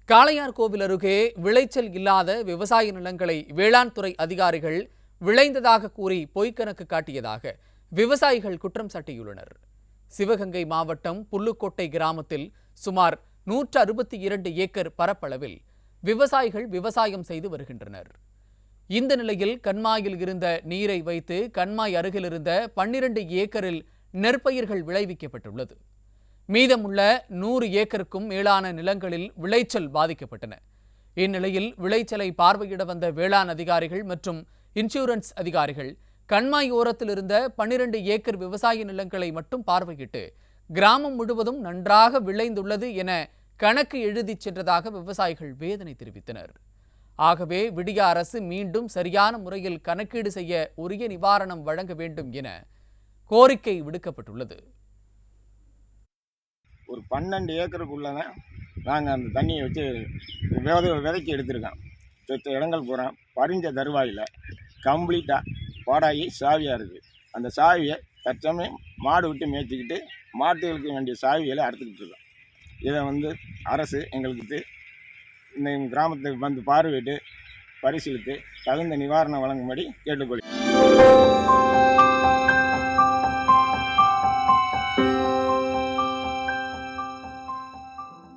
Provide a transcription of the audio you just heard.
காளையார்கோவில் அருகே விளைச்சல் இல்லாத விவசாய நிலங்களை வேளாண் துறை அதிகாரிகள் விளைந்ததாக கூறி பொய்க்கணக்கு காட்டியதாக விவசாயிகள் குற்றம் சாட்டியுள்ளனர். சிவகங்கை மாவட்டம் புல்லுக்கோட்டை கிராமத்தில் சுமார் 162 ஏக்கர் பரப்பளவில் விவசாயிகள் விவசாயம் செய்து வருகின்றனர். இந்த நிலையில் கண்மாயில் இருந்த நீரை வைத்து கண்மாய் அருகில் இருந்த 12 ஏக்கரில் நெற்பயிர்கள் விளைவிக்கப்பட்டுள்ளது. மீதமுள்ள 100 ஏக்கருக்கும் மேலான நிலங்களில் விளைச்சல் பாதிக்கப்பட்டன. இந்நிலையில் விளைச்சலை பார்வையிட வந்த வேளாண் அதிகாரிகள் மற்றும் இன்சூரன்ஸ் அதிகாரிகள் கண்மாய் ஓரத்தில் இருந்த 12 ஏக்கர் விவசாய நிலங்களை மட்டும் பார்வையிட்டு கிராமம் முழுவதும் நன்றாக விளைந்துள்ளது என கணக்கு எழுதிச் சென்றதாக விவசாயிகள் வேதனை தெரிவித்தனர். ஆகவே விடிய அரசு மீண்டும் சரியான முறையில் கணக்கீடு செய்ய உரிய நிவாரணம் வழங்க வேண்டும் என கோரிக்கை விடுக்கப்பட்டுள்ளது. ஒரு 12 ஏக்கருக்குள்ளே நாங்கள் அந்த தண்ணியை வச்சு விதைக்கு எடுத்திருக்கோம். இடங்கள் போகிறோம் பறிஞ்ச தருவாயில் கம்ப்ளீட்டாக பாடாகி சாவியாக இருக்குது. அந்த சாவியை தற்சமயம் மாடு விட்டு மேய்ச்சிக்கிட்டு மாட்டுகளுக்கு வேண்டிய சாவிகளை அறுத்துக்கிட்டு இருக்கோம். இதை அரசு எங்களுக்கு இந்த கிராமத்துக்கு வந்து பார்வையிட்டு பரிசீலித்து தகுந்த நிவாரணம் வழங்கும்படி கேட்டுக்கொள்கிறேன்.